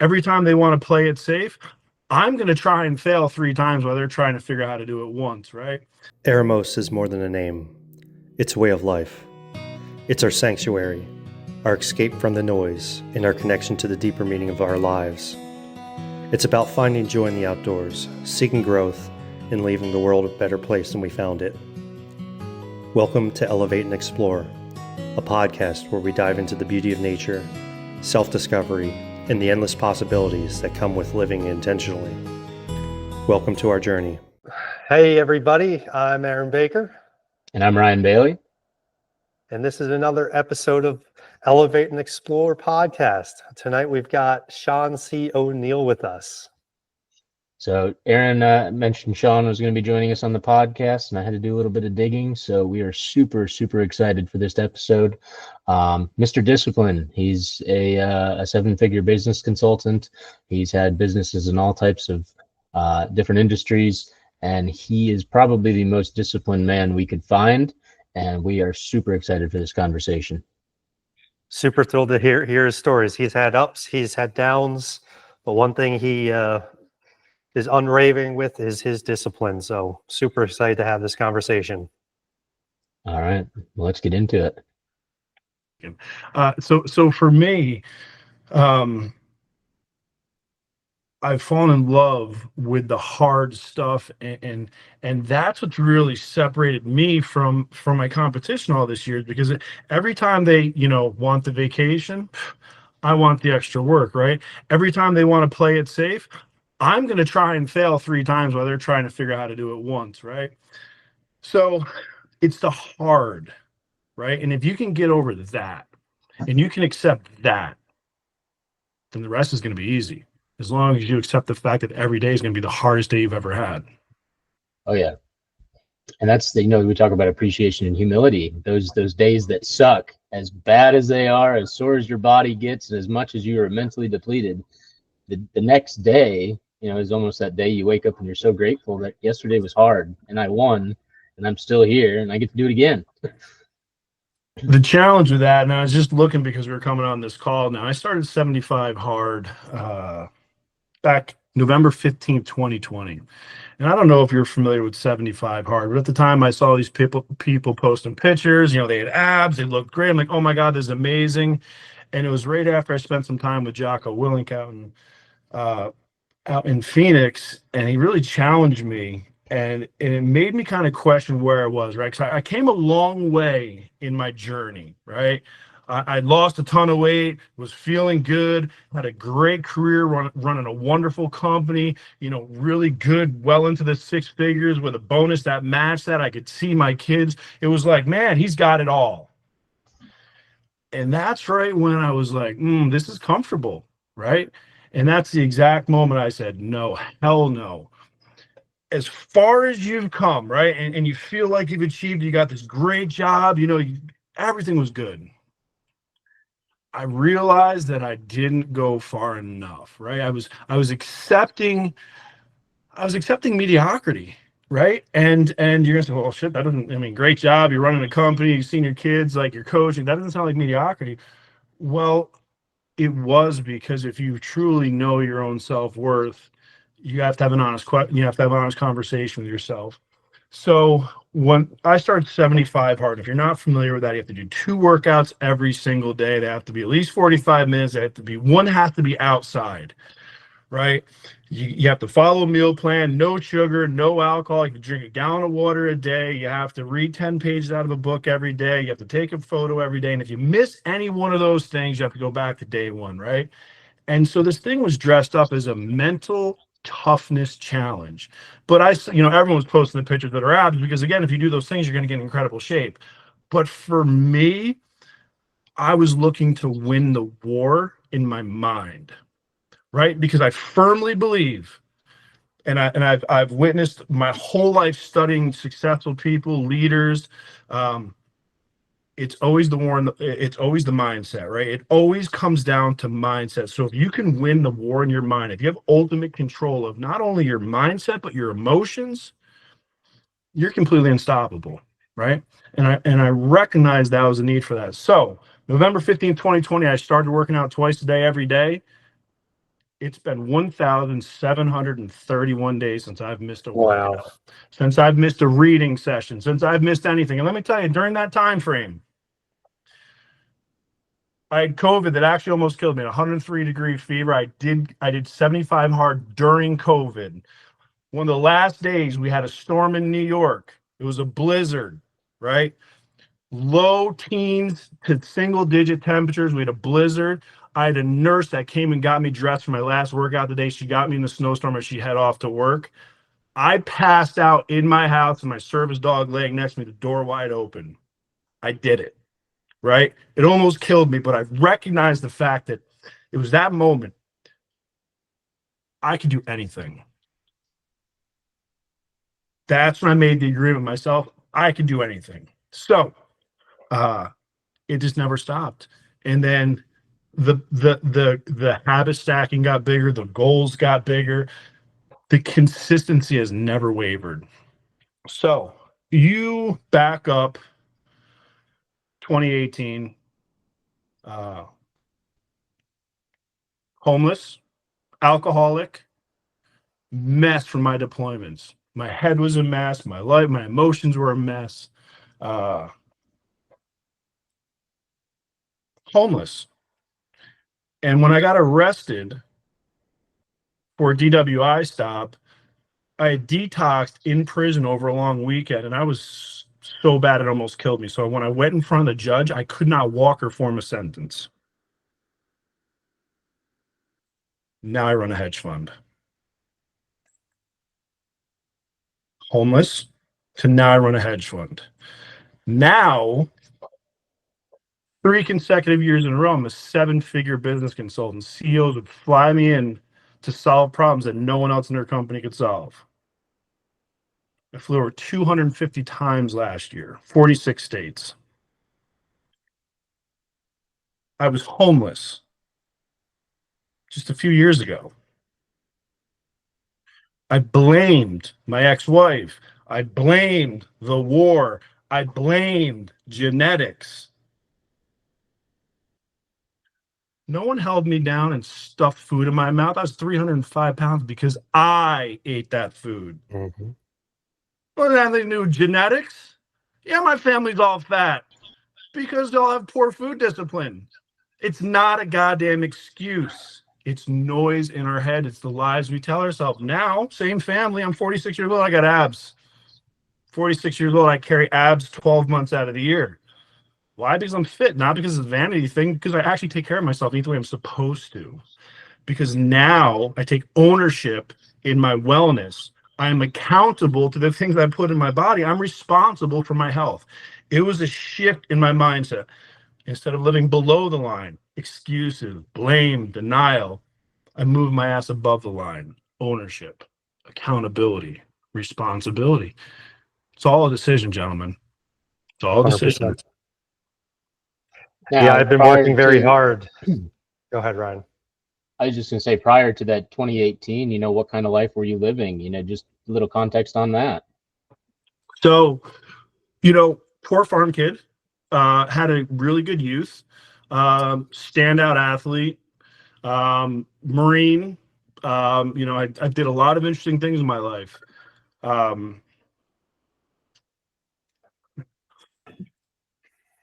Every time they want to play it safe, I'm going to try and fail 3 times while they're trying to figure out how to do it once, right? Eremos is more than a name. It's a way of life. It's our sanctuary, our escape from the noise, and our connection to the deeper meaning of our lives. It's about finding joy in the outdoors, seeking growth, and leaving the world a better place than we found it. Welcome to Elevate and Explore, a podcast where we dive into the beauty of nature, self-discovery, and the endless possibilities that come with living intentionally. Welcome to our journey. Hey everybody, I'm Aaron Baker. And I'm Ryan Bailey. And this is another episode of Elevate and Explore podcast. Tonight we've got Shawn C. O'Neill with us. So Aaron mentioned Shawn was going to be joining us on the podcast, and I had to do a little bit of digging. So we are super excited for this episode. Mr. Discipline, he's a 7-figure business consultant. He's had businesses in all types of different industries, and he is probably the most disciplined man we could find. And we are super excited for this conversation. Super thrilled to hear his stories. He's had ups, he's had downs, but one thing he is unwavering with is his discipline. So super excited to have this conversation. All right, well, let's get into it. So for me, I've fallen in love with the hard stuff, and that's what's really separated me from my competition all this year, because every time they want the vacation, I want the extra work, right? Every time they want to play it safe, I'm going to try and fail 3 times while they're trying to figure out how to do it once, right? So it's the hard, right? And if you can get over that and you can accept that, then the rest is going to be easy. As long as you accept the fact that every day is going to be the hardest day you've ever had. Oh yeah. And that's, we talk about appreciation and humility. Those days that suck, as bad as they are, as sore as your body gets, and as much as you are mentally depleted, the next day, is almost that day you wake up and you're so grateful that yesterday was hard and I won and I'm still here and I get to do it again. The challenge with that, and I was just looking because we were coming on this call. Now, I started 75 hard back November 15th, 2020. And I don't know if you're familiar with 75 hard, but at the time I saw these people posting pictures, they had abs, they looked great. I'm like, oh my God, this is amazing. And it was right after I spent some time with Jocko Willink out in Phoenix, and he really challenged me, and it made me kind of question where I was, right? Because I came a long way in my journey, right? I lost a ton of weight, was feeling good, had a great career running a wonderful company, really good, well into the 6 figures with a bonus that matched that. I could see my kids. It was like, man, he's got it all. And that's right when I was like, this is comfortable, right? And that's the exact moment I said, no, hell no. As far as you've come, right? And you feel like you've achieved, you got this great job, everything was good. I realized that I didn't go far enough, right? I was accepting mediocrity, right? And you're gonna say, well, shit, that doesn't, great job, you're running a company, you've seen your kids, like you're coaching, that doesn't sound like mediocrity. Well, it was, because if you truly know your own self-worth, you have to have an honest conversation with yourself. So when I started 75 hard, if you're not familiar with that, you have to do 2 workouts every single day. They have to be at least 45 minutes. One has to be outside, right? You have to follow a meal plan, no sugar, no alcohol. You can drink a gallon of water a day. You have to read 10 pages out of a book every day. You have to take a photo every day. And if you miss any one of those things, you have to go back to day 1, right? And so this thing was dressed up as a mental toughness challenge. But everyone was posting the pictures that are abs, because again, if you do those things, you're going to get in incredible shape. But for me, I was looking to win the war in my mind, right? Because I firmly believe, and I've witnessed my whole life studying successful people, leaders. It's always the war, it's always the mindset, right? It always comes down to mindset. So if you can win the war in your mind, if you have ultimate control of not only your mindset but your emotions, you're completely unstoppable, right? And I recognize that was a need for that. So November 15th, 2020, I started working out twice a day, every day. It's been 1,731 days since I've missed a Wow. workout, since I've missed a reading session, since I've missed anything. And let me tell you, during that time frame, I had COVID that actually almost killed me. 103-degree fever. I did 75 hard during COVID. One of the last days, we had a storm in New York. It was a blizzard, right? Low teens to single-digit temperatures. We had a blizzard. I had a nurse that came and got me dressed for my last workout today. She got me in the snowstorm as she head off to work. I passed out in my house and my service dog laying next to me, the door wide open. I did it, right? It almost killed me, but I recognized the fact that it was that moment. I could do anything. That's when I made the agreement with myself. I could do anything. So it just never stopped. And then the habit stacking got bigger, the goals got bigger, the consistency has never wavered. So you back up 2018, homeless, alcoholic, mess from my deployments. My head was a mess, my life, my emotions were a mess. Homeless. And when I got arrested for a DWI stop, I had detoxed in prison over a long weekend, and I was so bad it almost killed me. So when I went in front of the judge, I could not walk or form a sentence. Now I run a hedge fund. Homeless to now I run a hedge fund. Now, 3 consecutive years in a row, I'm a 7-figure business consultant. CEOs would fly me in to solve problems that no one else in their company could solve. I flew over 250 times last year, 46 states. I was homeless just a few years ago. I blamed my ex-wife. I blamed the war. I blamed genetics. No one held me down and stuffed food in my mouth. I was 305 pounds because I ate that food. Mm-hmm. What did anything to do with genetics? Yeah, my family's all fat because they all have poor food discipline. It's not a goddamn excuse. It's noise in our head. It's the lies we tell ourselves. Now, same family. I'm 46 years old. I got abs. 46 years old. I carry abs 12 months out of the year. Why? Because I'm fit, not because it's a vanity thing, because I actually take care of myself the way I'm supposed to. Because now I take ownership in my wellness. I'm accountable to the things I put in my body. I'm responsible for my health. It was a shift in my mindset. Instead of living below the line, excuses, blame, denial, I moved my ass above the line. Ownership, accountability, responsibility. It's all a decision, gentlemen. It's all a decision. 100%. Now, Yeah, I've been prior working very to- hard. Go ahead, Ryan. I was just going to say, prior to that 2018, what kind of life were you living? Just a little context on that. So, poor farm kid, had a really good youth, standout athlete, Marine. I did a lot of interesting things in my life.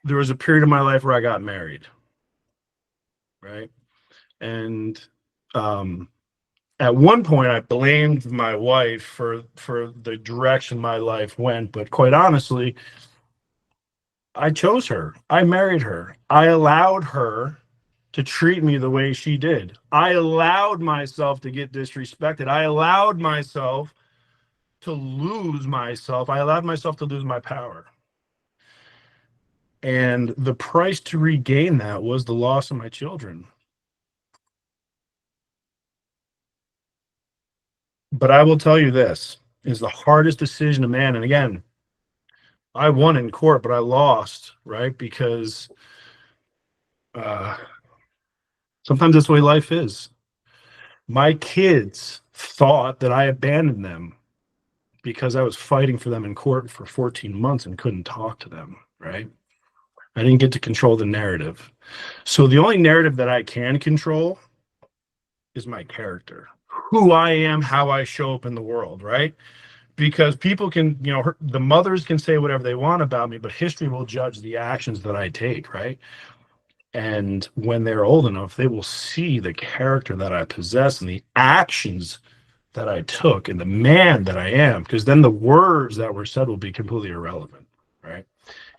There was a period of my life where I got married, right? And at one point, I blamed my wife for the direction my life went. But quite honestly, I chose her. I married her. I allowed her to treat me the way she did. I allowed myself to get disrespected. I allowed myself to lose myself. I allowed myself to lose my power. And the price to regain that was the loss of my children. But I will tell you this is the hardest decision of man. And again, I won in court, but I lost, right? Because sometimes that's the way life is. My kids thought that I abandoned them because I was fighting for them in court for 14 months and couldn't talk to them, right? I didn't get to control the narrative. So the only narrative that I can control is my character, who I am, how I show up in the world, right? Because people can, the mothers can say whatever they want about me, but history will judge the actions that I take, right? And when they're old enough, they will see the character that I possess and the actions that I took and the man that I am, because then the words that were said will be completely irrelevant, right?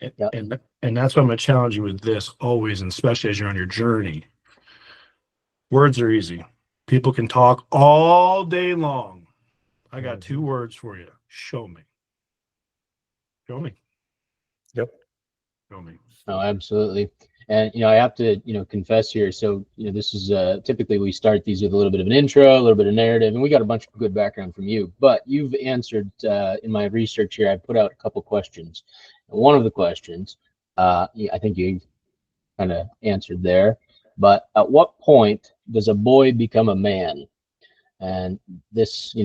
And, Yep. and that's why I'm going to challenge you with this always, and especially as you're on your journey. Words are easy. People can talk all day long. I got 2 words for you. Show me. Show me. Yep. Show me. Oh, absolutely. And, I have to, confess here. So, this is typically we start these with a little bit of an intro, a little bit of narrative, and we got a bunch of good background from you. But you've answered in my research here, I put out a couple questions. And one of the questions, I think you kind of answered there. But at what point does a boy become a man? And this,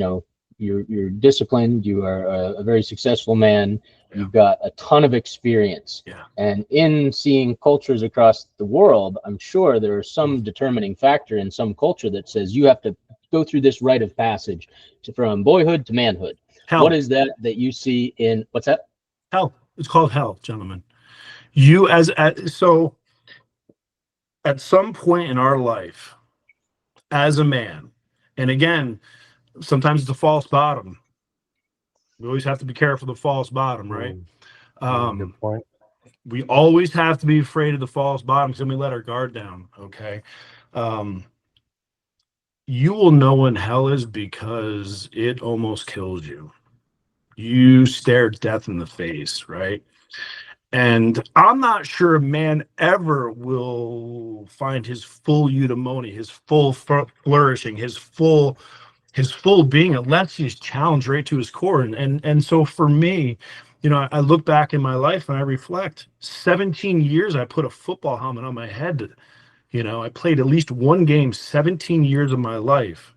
you're disciplined, you are a very successful man, you've got a ton of experience. Yeah. And in seeing cultures across the world, I'm sure there is some determining factor in some culture that says you have to go through this rite of passage from boyhood to manhood. Hell. What is that you see in, what's that? Hell. It's called hell, gentlemen. So at some point in our life, as a man, and again, sometimes it's a false bottom. We always have to be careful of the false bottom, right? Good point. We always have to be afraid of the false bottom because then we let our guard down, okay? You will know when hell is because it almost kills you. You stare death in the face, right? And I'm not sure a man ever will find his full eudaimonia, his full flourishing, his full being, unless he's challenged right to his core. And so for me, I look back in my life and I reflect. 17 years I put a football helmet on my head. I played at least one game 17 years of my life.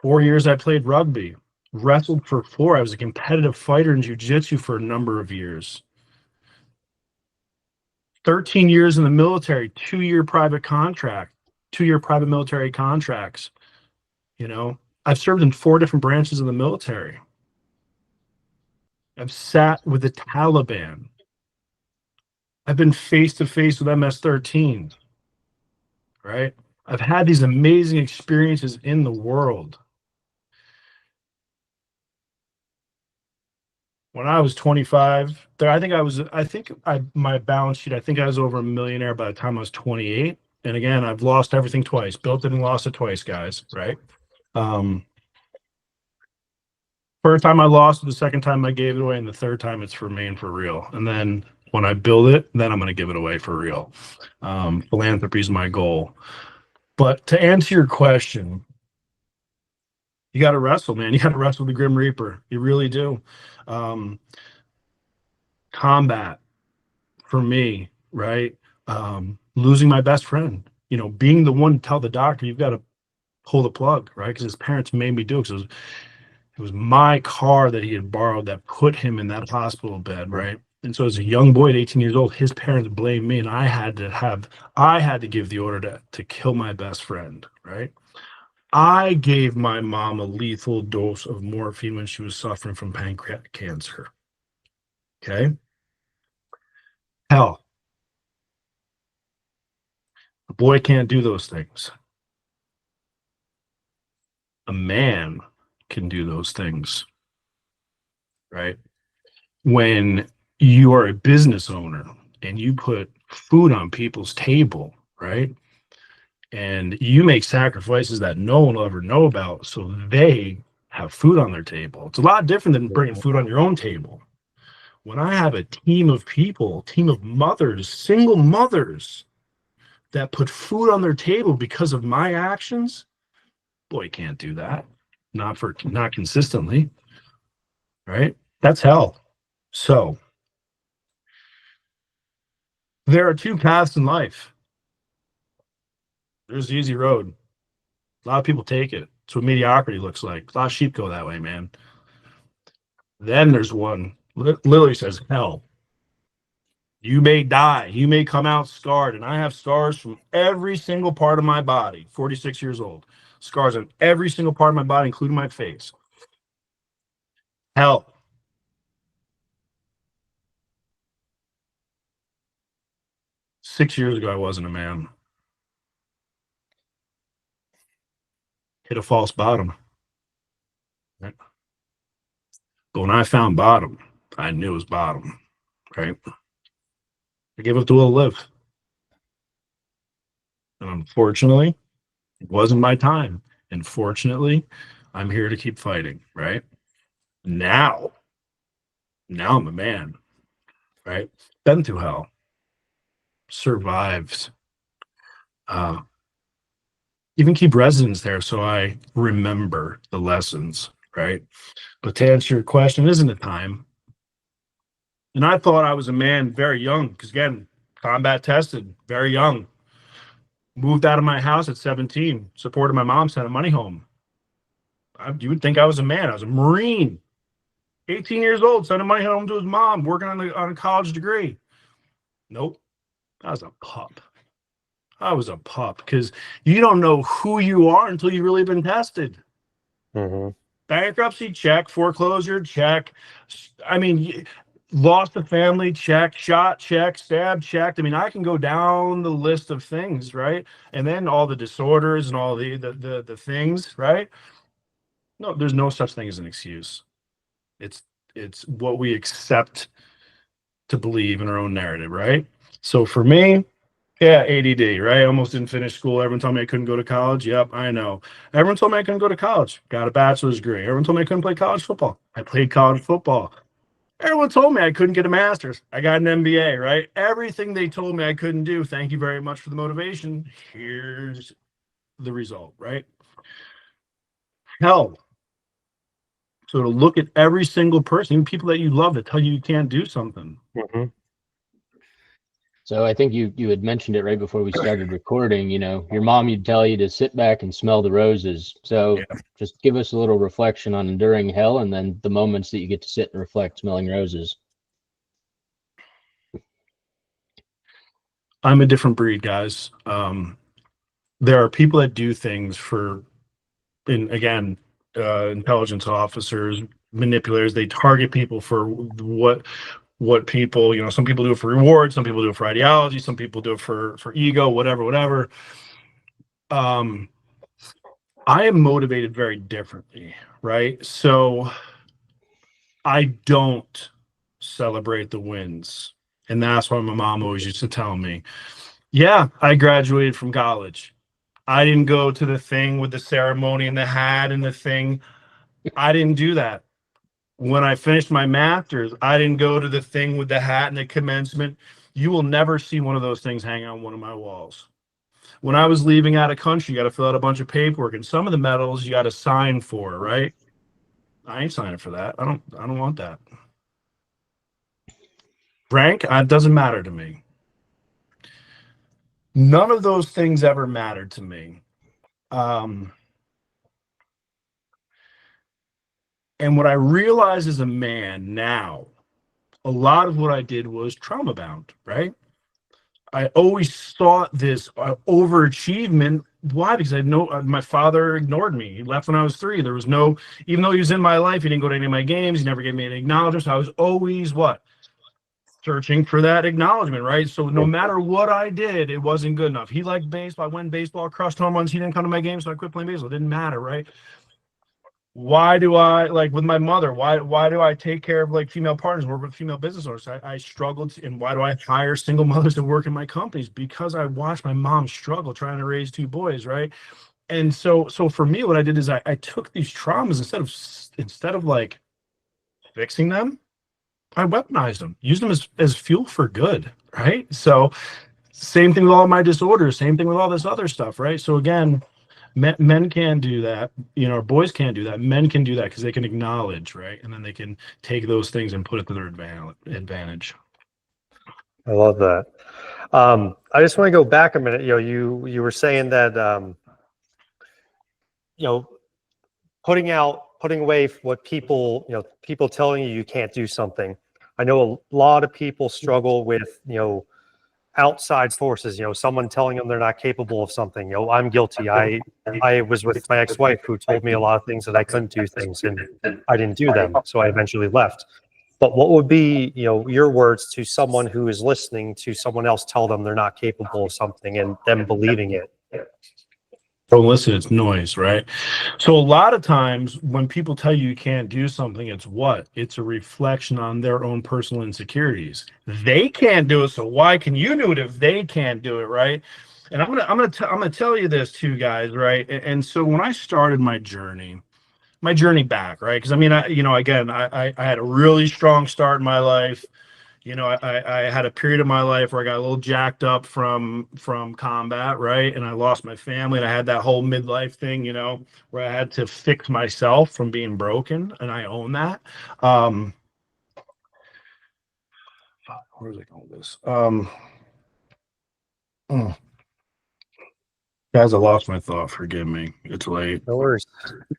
4 years I played rugby, wrestled for 4. I was a competitive fighter in jiu-jitsu for a number of years. 13 years in the military, 2-year private military contracts. I've served in 4 different branches of the military. I've sat with the Taliban. I've been face to face with MS-13, right? I've had these amazing experiences in the world. When I was 25, my balance sheet, I think I was over a millionaire by the time I was 28. And again, I've lost everything twice, built it and lost it twice, guys, right? First time I lost it, the second time I gave it away, and the third time it's for me and for real. And then when I build it, then I'm going to give it away for real. Philanthropy is my goal. But to answer your question, you got to wrestle, man. You got to wrestle the Grim Reaper. You really do. Combat for me, right? Losing my best friend, being the one to tell the doctor, you've got to pull the plug, right? Because his parents made me do it. Because it was my car that he had borrowed that put him in that hospital bed, right? And so as a young boy at 18 years old, his parents blamed me, and I had to give the order to kill my best friend, right? I gave my mom a lethal dose of morphine when she was suffering from pancreatic cancer. Okay? Hell. A boy can't do those things. A man can do those things, right? When you are a business owner and you put food on people's table, right? And you make sacrifices that no one will ever know about so they have food on their table. It's a lot different than bringing food on your own table. When I have a team of people, team of mothers, single mothers that put food on their table because of my actions, boy, can't do that. Not consistently, right? That's hell. So there are 2 paths in life. There's the easy road. A lot of people take it. It's what mediocrity looks like. A lot of sheep go that way, man. Then there's one, literally says hell. You may die. You may come out scarred. And I have scars from every single part of my body, 46 years old. Scars on every single part of my body, including my face. Hell. Six years ago, I wasn't a man. Hit a false bottom. Right? But when I found bottom, I knew it was bottom. Right? I gave up the will to live. And unfortunately, it wasn't my time. And fortunately, I'm here to keep fighting. Right? Now I'm a man. Right? Been through hell. Survived. Even keep residence there so I remember the lessons, right? But to answer your question, isn't it time? And I thought I was a man very young, because again, combat tested, very young. Moved out of my house at 17, supported my mom, sent money home. You would think I was a man. I was a Marine, 18 years old, sending money home to his mom, working on a college degree. Nope, I was a pup. I was a pup, because you don't know who you are until you've really been tested. Mm-hmm. Bankruptcy, check. Foreclosure, check. I mean, lost a family, check. Shot, check. Stabbed, checked. I mean, I can go down the list of things, right? And then all the disorders and all the things, right? No, there's no such thing as an excuse. It's what we accept to believe in our own narrative, right? So for me, yeah, ADD, right? I almost didn't finish school. Everyone told me I couldn't go to college. Yep, I know. Everyone told me I couldn't go to college. Got a bachelor's degree. Everyone told me I couldn't play college football. I played college football. Everyone told me I couldn't get a master's. I got an MBA, right? Everything they told me I couldn't do. Thank you very much for the motivation. Here's the result, right? Hell. So to look at every single person, even people that you love that tell you can't do something. Mm-hmm. So I think you had mentioned it right before we started recording. You know, your mom, you'd tell you to sit back and smell the roses. So just give us a little reflection on enduring hell, and then the moments that you get to sit and reflect smelling roses. I'm a different breed, guys. There are people that do things for, and again, intelligence officers, manipulators. They target people for what people, some people do it for reward, some people do it for ideology, some people do it for ego, whatever. I am motivated very differently, right? So I don't celebrate the wins. And that's why my mom always used to tell me, yeah, I graduated from college. I didn't go to the thing with the ceremony and the hat and the thing. I didn't do that. When I finished my master's, I didn't go to the thing with the hat and the commencement. You will never see one of those things hang on one of my walls. When I was leaving out of country, you got to fill out a bunch of paperwork, and some of the medals you got to sign for, right? I ain't signing for that. I don't want that. Rank, it doesn't matter to me. None of those things ever mattered to me. And what I realize as a man now, a lot of what I did was trauma bound, right? I always thought this overachievement. Why? Because I know my father ignored me. He left when I was 3. There was no, even though he was in my life, he didn't go to any of my games. He never gave me any acknowledgement. So I was always what? Searching for that acknowledgement, right? So no matter what I did, it wasn't good enough. He liked baseball. I went baseball, crushed home runs. He didn't come to my games, so I quit playing baseball. It didn't matter, right? Why do I, like with my mother, why do I take care of like female partners, work with female business owners? I struggled, and why do I hire single mothers to work in my companies? Because I watched my mom struggle trying to raise 2 boys, right? And so for me, what I did is I took these traumas, instead of like fixing them, I weaponized them, used them as fuel for good, right? So same thing with all my disorders, same thing with all this other stuff, right? So again, men can do that, boys can't do that. Men can do that because they can acknowledge, right? And then they can take those things and put it to their advantage. I love that. I just want to go back a minute. You were saying that putting away what people telling you can't do something. I know a lot of people struggle with, outside forces, someone telling them they're not capable of something. I'm guilty. I was with my ex-wife who told me a lot of things that I couldn't do things, and I didn't do them. So I eventually left. But what would be, your words to someone who is listening to someone else tell them they're not capable of something and them believing it? Don't listen, it's noise, right? So a lot of times when people tell you can't do something, it's what? It's a reflection on their own personal insecurities. They can't do it, so why can you do it if they can't do it, right? And I'm gonna tell you this too, guys, right? And so when I started my journey back, right? Because I mean, I had a really strong start in my life. I had a period of my life where I got a little jacked up from combat, right? And I lost my family, and I had that whole midlife thing, where I had to fix myself from being broken, and I own that. Where was I going with this? Guys, I lost my thought. Forgive me. It's late. No worries.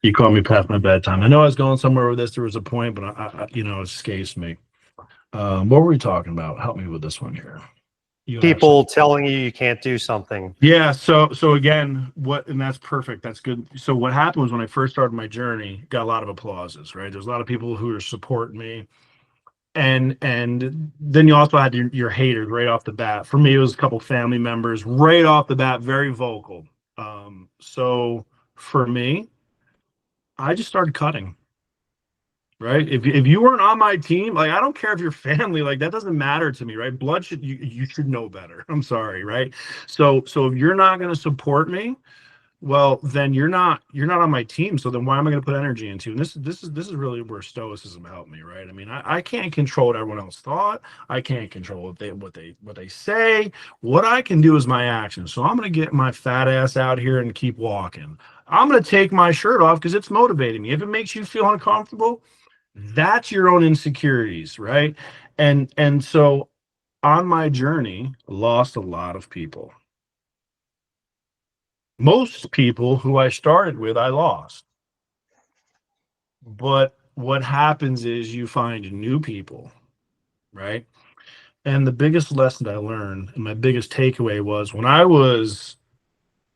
You caught me past my bedtime. I know I was going somewhere with this. There was a point, but it escapes me. What were we talking about? Help me with this one here. People telling you can't do something. Yeah. So again, and that's perfect. That's good. So what happened was when I first started my journey, got a lot of applauses, right? There's a lot of people who are supporting me. And then you also had your haters right off the bat. For me, it was a couple family members right off the bat, very vocal. So for me, I just started cutting. Right. If you weren't on my team, like, I don't care if you're family, like, that doesn't matter to me, right? You should know better. I'm sorry, right? So if you're not going to support me, well, then you're not on my team. So then why am I going to put energy into? And this is really where Stoicism helped me, right? I mean, I can't control what everyone else thought. I can't control what they say. What I can do is my actions. So I'm going to get my fat ass out here and keep walking. I'm going to take my shirt off because it's motivating me. If it makes you feel uncomfortable, that's your own insecurities, right? And so on my journey, lost a lot of people. Most people who I started with, I lost. But what happens is you find new people, right? And the biggest lesson I learned, and my biggest takeaway, was when I was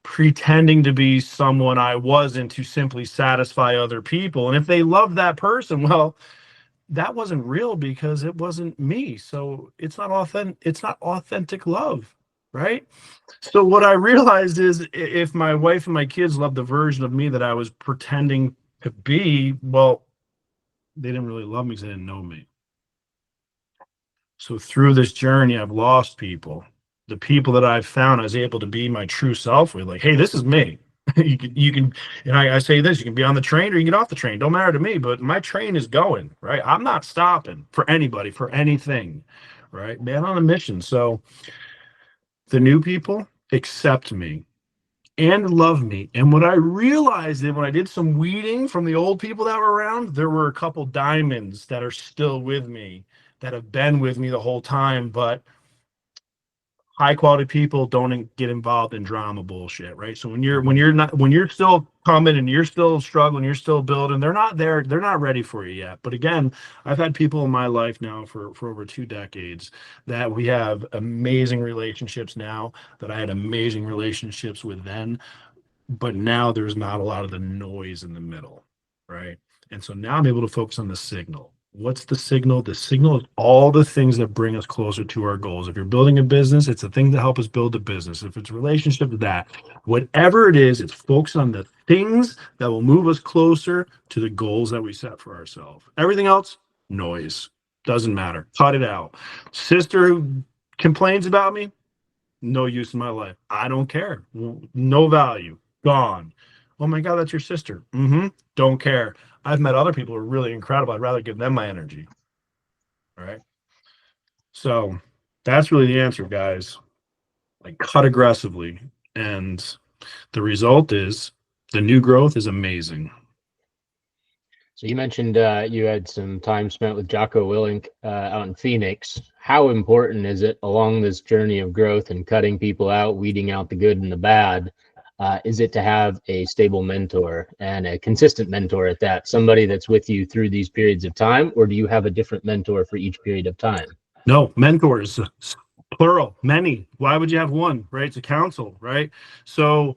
pretending to be someone I wasn't to simply satisfy other people. And if they love that person, well, that wasn't real because it wasn't me. So it's not authentic love, right? So what I realized is if my wife and my kids loved the version of me that I was pretending to be, well, they didn't really love me because they didn't know me. So through this journey, I've lost people. The people that I've found, I was able to be my true self with, like, hey, this is me. you can, and I say this, you can be on the train or you can get off the train. Don't matter to me, but my train is going, right? I'm not stopping for anybody, for anything, right? Man on a mission. So the new people accept me and love me. And what I realized is when I did some weeding from the old people that were around, there were a couple diamonds that are still with me, that have been with me the whole time, but high quality people don't get involved in drama bullshit, right? So when you're still coming and you're still struggling, you're still building, they're not ready for you yet. But again, I've had people in my life now for over 2 decades that we have amazing relationships now, that I had amazing relationships with then, but now there's not a lot of the noise in the middle, right? And so now I'm able to focus on the signal. What's the signal? The signal is all the things that bring us closer to our goals. If you're building a business, it's the thing to help us build a business. If it's a relationship, that. Whatever it is, it's focused on the things that will move us closer to the goals that we set for ourselves. Everything else, noise. Doesn't matter. Cut it out. Sister who complains about me, no use in my life. I don't care. No value. Gone. Oh my God, that's your sister. Don't care. I've met other people who are really incredible. I'd rather give them my energy. All right. So that's really the answer, guys. Like, cut aggressively. And the result is the new growth is amazing. So you mentioned you had some time spent with Jocko Willink out in Phoenix. How important is it along this journey of growth and cutting people out, weeding out the good and the bad, is it to have a stable mentor and a consistent mentor at that, somebody that's with you through these periods of time, or do you have a different mentor for each period of time? No, mentors, plural, many. Why would you have one, right? It's a council, right? So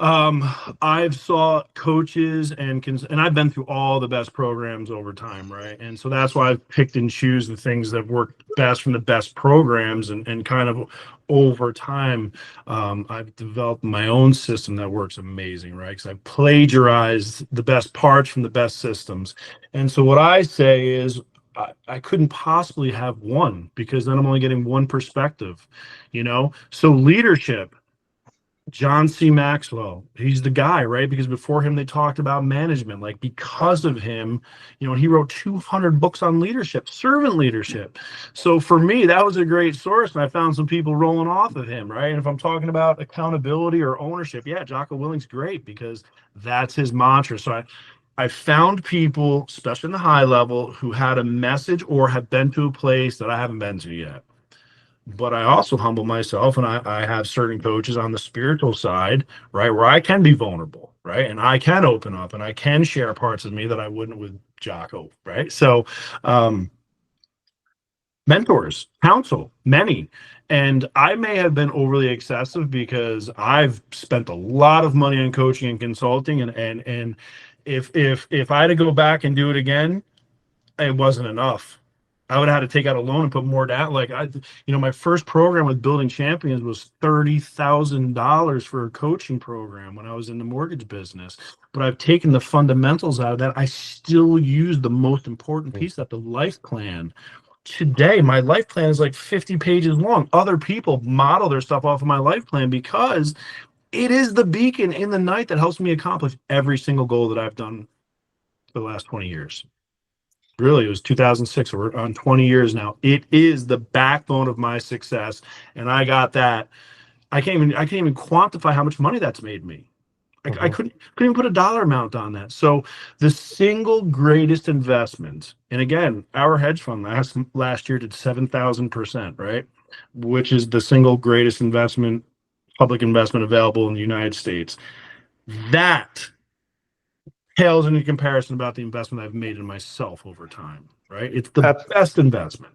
I've saw coaches and I've been through all the best programs over time, right? And so that's why I've picked and choose the things that work best from the best programs, and kind of over time, I've developed my own system that works amazing, right? Because I plagiarized the best parts from the best systems. And so what I say is, I couldn't possibly have one, because then I'm only getting one perspective, you know? So leadership, John C. Maxwell, he's the guy, right? Because before him, they talked about management. Like, because of him, you know, he wrote 200 books on leadership, servant leadership. So for me, that was a great source. And I found some people rolling off of him, right? And if I'm talking about accountability or ownership, yeah, Jocko Willing's great, because that's his mantra. So I found people, especially in the high level, who had a message or have been to a place that I haven't been to yet. But I also humble myself, and I have certain coaches on the spiritual side, right, where I can be vulnerable, right, and I can open up and I can share parts of me that I wouldn't with Jocko, right? So mentors, counsel, many. And I may have been overly excessive, because I've spent a lot of money on coaching and consulting, and if I had to go back and do it again, it wasn't enough. I would have had to take out a loan and put more down. Like, my first program with Building Champions was $30,000 for a coaching program when I was in the mortgage business. But I've taken the fundamentals out of that. I still use the most important piece, that the life plan. Today, my life plan is like 50 pages long. Other people model their stuff off of my life plan, because it is the beacon in the night that helps me accomplish every single goal that I've done for the last 20 years. Really, it was 2006. We're on 20 years now. It is the backbone of my success, and I got that. I can't even quantify how much money that's made me. I couldn't even put a dollar amount on that. So the single greatest investment, and again, our hedge fund last year did 7,000%, right? Which is the single greatest investment, public investment available in the United States. That pales into comparison about the investment I've made in myself over time, right? It's the best investment.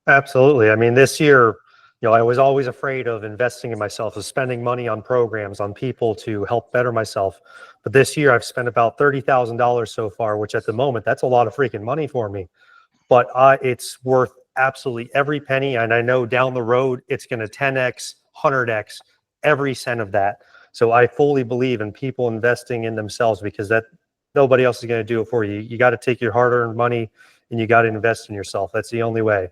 Absolutely. I mean, this year, I was always afraid of investing in myself, of spending money on programs, on people to help better myself. But this year I've spent about $30,000 so far, which at the moment, that's a lot of freaking money for me. But it's worth absolutely every penny. And I know down the road, it's going to 10X, 100X, every cent of that. So I fully believe in people investing in themselves, because that nobody else is going to do it for you. You got to take your hard-earned money and you got to invest in yourself. That's the only way.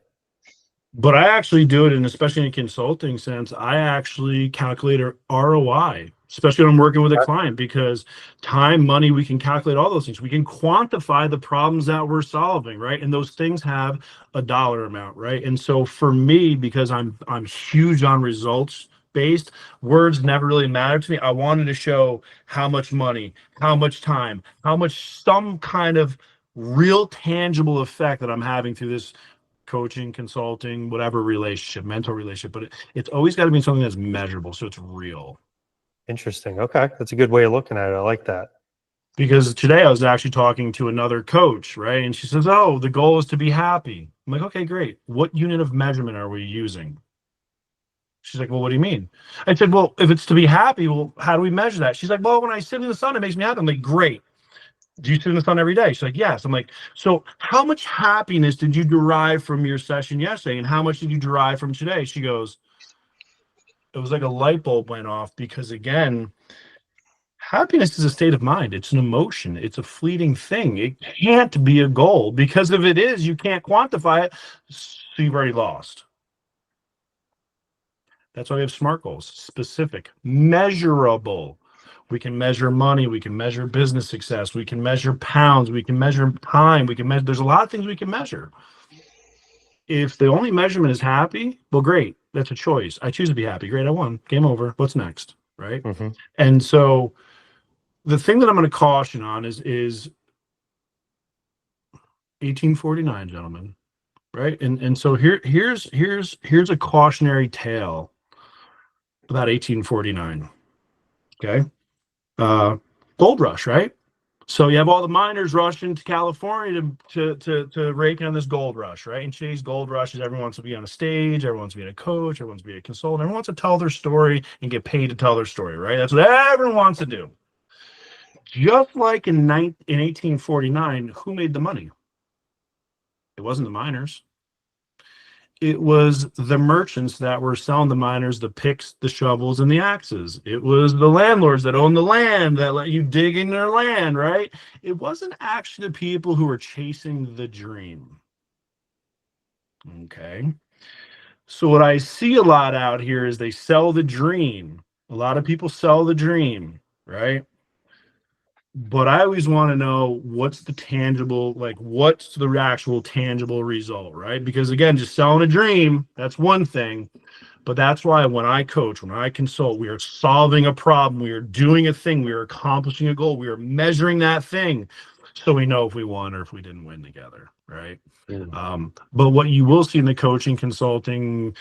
But I actually do it, and especially in a consulting sense, I actually calculate a ROI, especially when I'm working with a client, because time, money, we can calculate all those things. We can quantify the problems that we're solving, right? And those things have a dollar amount, right? And so for me, because I'm huge on results based, words never really matter to me. I wanted to show how much money, how much time, how much, some kind of real tangible effect that I'm having through this coaching, consulting, whatever relationship, mental relationship, but it's always got to be something that's measurable, so it's real. Interesting. Okay, that's a good way of looking at it. I like that. Because today I was actually talking to another coach, right? And she says, "Oh, the goal is to be happy." I'm like, "Okay, great. What unit of measurement are we using?" She's like, "Well, what do you mean?" I said, "Well, if it's to be happy, well, how do we measure that?" She's like, "Well, when I sit in the sun, it makes me happy." I'm like, "Great. Do you sit in the sun every day?" She's like, "Yes." I'm like, "So how much happiness did you derive from your session yesterday? And how much did you derive from today?" She goes, "It was like a light bulb went off, because again, happiness is a state of mind. It's an emotion. It's a fleeting thing. It can't be a goal, because if it is, you can't quantify it. So you've already lost." That's why we have SMART goals: specific, measurable. We can measure money. We can measure business success. We can measure pounds. We can measure time. We can measure. There's a lot of things we can measure. If the only measurement is happy, well, great. That's a choice. I choose to be happy. Great. I won. Game over. What's next? Right. And so the thing that I'm going to caution on is 1849, gentlemen. Right. And so here's a cautionary tale about 1849. Okay. Gold rush, right? So you have all the miners rushing to California to rake in on this gold rush, right? And today's gold rush is everyone wants to be on a stage, everyone wants to be a coach, everyone wants to be a consultant, everyone wants to tell their story and get paid to tell their story, right? That's what everyone wants to do. Just like in 1849, who made the money? It wasn't the miners. It was the merchants that were selling the miners the picks, the shovels, and the axes. It was the landlords that owned the land that let you dig in their land, right? It wasn't actually the people who were chasing the dream. Okay. So what I see a lot out here is they sell the dream. A lot of people sell the dream, right? But I always want to know what's the tangible, like what's the actual tangible result, right? Because again, just selling a dream, that's one thing. But that's why when I coach, when I consult, we are solving a problem, we are doing a thing, we are accomplishing a goal, we are measuring that thing so we know if we won or if we didn't win together, right? But what you will see in the coaching, consulting,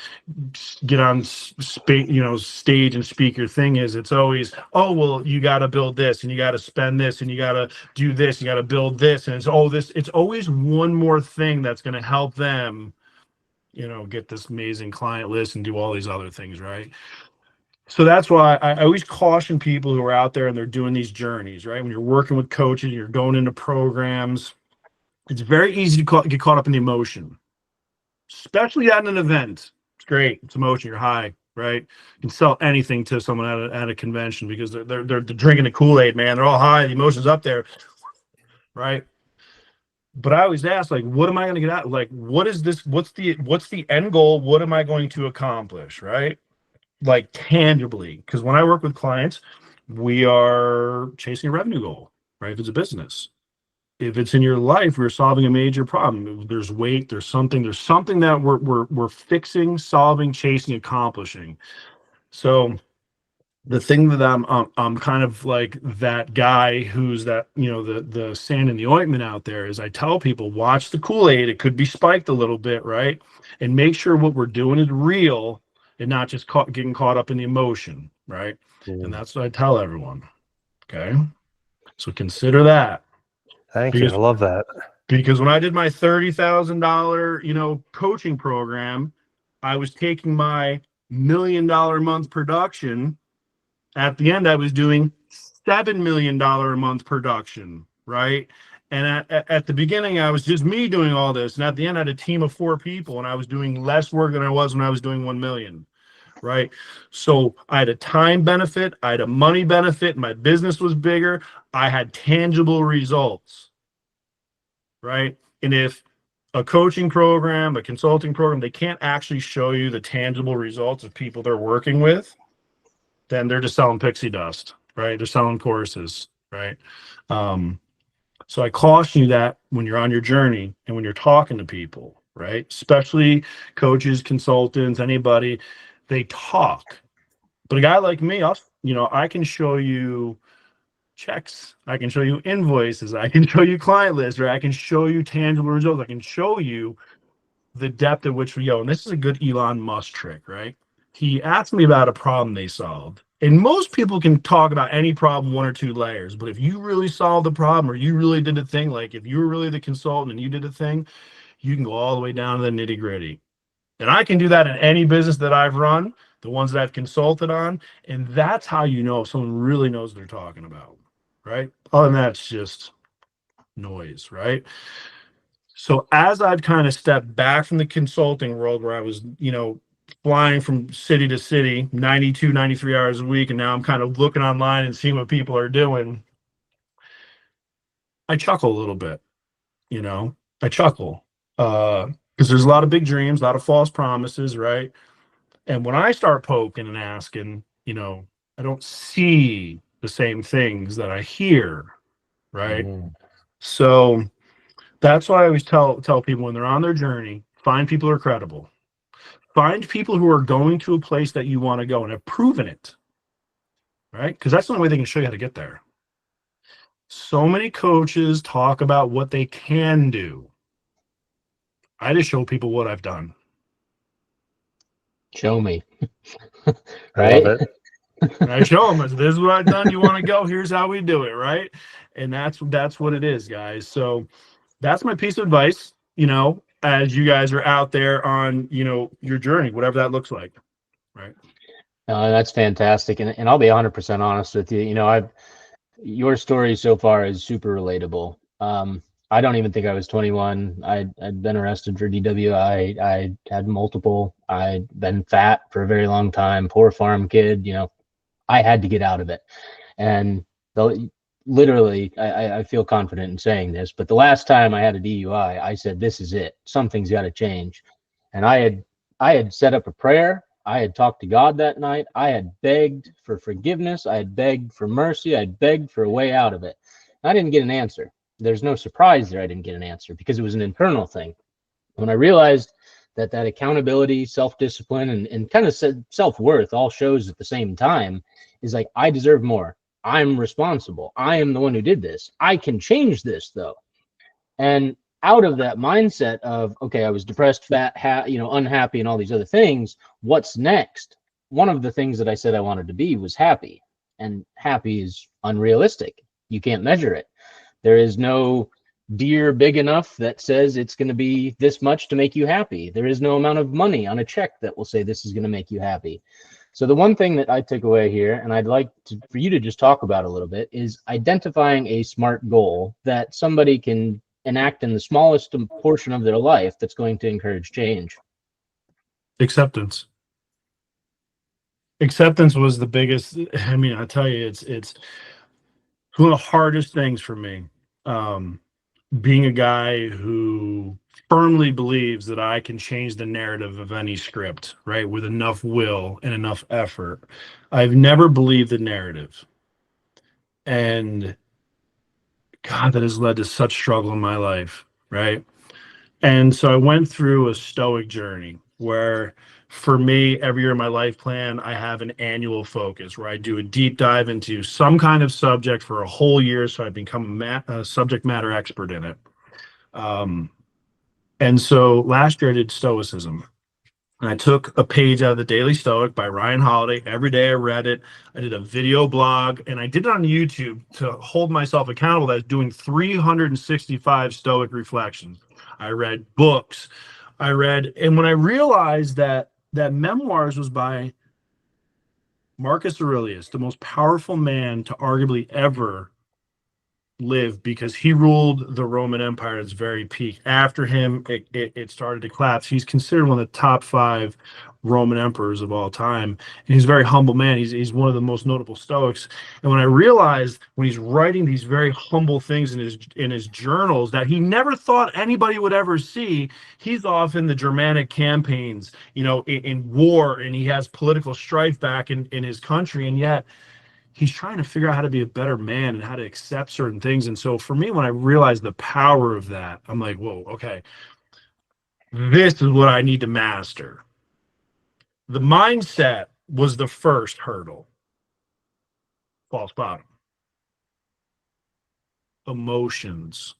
get on stage and speak your thing is it's always, oh, well, you got to build this and you got to spend this and you got to do this, you got to build this. And it's always one more thing that's going to help them, get this amazing client list and do all these other things, right? So that's why I always caution people who are out there and they're doing these journeys, right? When you're working with coaches, you're going into programs, it's very easy to get caught up in the emotion, especially at an event. It's great. It's emotion. You're high, right? You can sell anything to someone at a convention because they're drinking the Kool-Aid, man. They're all high. The emotion's up there, right? But I always ask, like, what am I going to get out? Like, what is this? What's the end goal? What am I going to accomplish, right? Like tangibly, because when I work with clients, we are chasing a revenue goal, right? If it's a business, if it's in your life, we're solving a major problem. There's weight, there's something that we're fixing, solving, chasing, accomplishing. So the thing that I'm kind of like that guy who's that, the sand in the ointment out there is I tell people, watch the Kool-Aid. It could be spiked a little bit, right? And make sure what we're doing is real and not just getting caught up in the emotion, right? And that's what I tell everyone. Okay. So consider that. Thank you. I love that. Because when I did my $30,000, coaching program, I was taking my $1 million a month production. At the end, I was doing $7 million a month production, right? And at the beginning, I was just me doing all this. And at the end, I had a team of 4 people, and I was doing less work than I was when I was doing 1 million, right? So I had a time benefit. I had a money benefit. My business was bigger. I had tangible results, right? And if a coaching program, a consulting program, they can't actually show you the tangible results of people they're working with, then they're just selling pixie dust, right? They're selling courses, right? So I caution you that when you're on your journey and when you're talking to people, right? Especially coaches, consultants, anybody, they talk. But a guy like me, I can show you checks. I can show you invoices. I can show you client lists, right? I can show you tangible results. I can show you the depth at which we go. And this is a good Elon Musk trick, right? He asked me about a problem they solved. And most people can talk about any problem 1 or 2 layers. But if you really solved the problem or you really did a thing, like if you were really the consultant and you did a thing, you can go all the way down to the nitty gritty. And I can do that in any business that I've run, the ones that I've consulted on. And that's how you know if someone really knows what they're talking about, right? Other than that, it's just noise, right? So as I've kind of stepped back from the consulting world where I was, flying from city to city, 92, 93 hours a week, and now I'm kind of looking online and seeing what people are doing, I chuckle a little bit, I chuckle because there's a lot of big dreams, a lot of false promises, right? And when I start poking and asking, I don't see the same things that I hear, right? So that's why I always tell people when they're on their journey, find people who are credible. Find people who are going to a place that you want to go and have proven it, right? Because that's the only way they can show you how to get there. So many coaches talk about what they can do. I just show people what I've done. Show me. I love Right? it. And I show them, I said, this is what I've done. You want to go? Here's how we do it, right? And that's what it is, guys. So that's my piece of advice, as you guys are out there on, your journey, whatever that looks like, right? That's fantastic. And I'll be 100% honest with you. Your story so far is super relatable. I don't even think I was 21. I'd been arrested for DWI. I had multiple. I'd been fat for a very long time, poor farm kid. I had to get out of it. And literally, I feel confident in saying this, but the last time I had a DUI, I said, this is it. Something's got to change. And I had set up a prayer. I had talked to God that night. I had begged for forgiveness. I had begged for mercy. I had begged for a way out of it. I didn't get an answer. There's no surprise there I didn't get an answer because it was an internal thing. When I realized that accountability, self-discipline, and kind of self-worth all shows at the same time is like, I deserve more. I'm responsible. I am the one who did this. I can change this though. And out of that mindset of, okay, I was depressed, fat, unhappy, and all these other things, what's next? One of the things that I said I wanted to be was happy. And happy is unrealistic. You can't measure it. There is no deer big enough that says it's going to be this much to make you happy. There is no amount of money on a check that will say this is going to make you happy. So the one thing that I took away here, and I'd like for you to just talk about a little bit, is identifying a SMART goal that somebody can enact in the smallest portion of their life that's going to encourage change. Acceptance was the biggest. I mean, I tell you, it's one of the hardest things for me. Being a guy who firmly believes that I can change the narrative of any script, right, with enough will and enough effort. I've never believed the narrative. And God, that has led to such struggle in my life, right? And so I went through a stoic journey where, for me, every year in my life plan, I have an annual focus where I do a deep dive into some kind of subject for a whole year, so I become a subject matter expert in it. And so last year I did Stoicism. And I took a page out of the Daily Stoic by Ryan Holiday. Every day I read it. I did a video blog, and I did it on YouTube to hold myself accountable. I was doing 365 Stoic reflections. I read books. And when I realized that Memoirs was by Marcus Aurelius, the most powerful man to arguably ever live, because he ruled the Roman Empire at its very peak. After him, it started to collapse. He's considered one of the top 5 Roman emperors of all time. And he's a very humble man. He's one of the most notable Stoics. And when I realized, when he's writing these very humble things in his journals that he never thought anybody would ever see, he's off in the Germanic campaigns, in war, and he has political strife back in his country, and yet he's trying to figure out how to be a better man and how to accept certain things. And so for me, when I realized the power of that, I'm like, whoa, okay, this is what I need to master. The mindset was the first hurdle. False bottom. Emotions.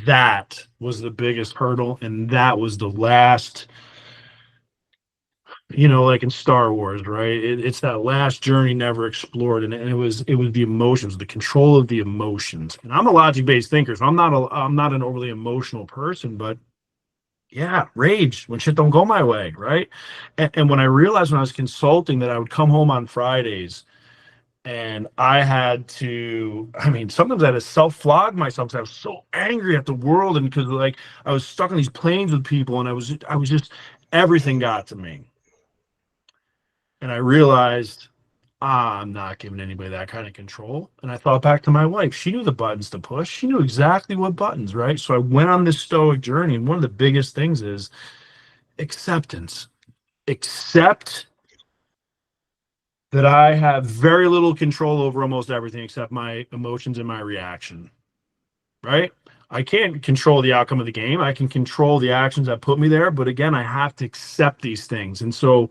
That was the biggest hurdle, and that was the last, like in Star Wars, right? It's that last journey never explored, and it was the emotions, the control of the emotions. And I'm a logic-based thinker, so I'm not an overly emotional person, but yeah, rage when shit don't go my way, right? And when I realized when I was consulting that I would come home on Fridays and I had to, sometimes I had to self-flog myself because I was so angry at the world, and because I was stuck on these planes with people, and I was just, everything got to me. And I realized, I'm not giving anybody that kind of control. And I thought back to my wife. She knew the buttons to push. She knew exactly what buttons, right? So I went on this stoic journey. And one of the biggest things is acceptance. Accept that I have very little control over almost everything except my emotions and my reaction, right? I can't control the outcome of the game. I can control the actions that put me there. But again, I have to accept these things. And so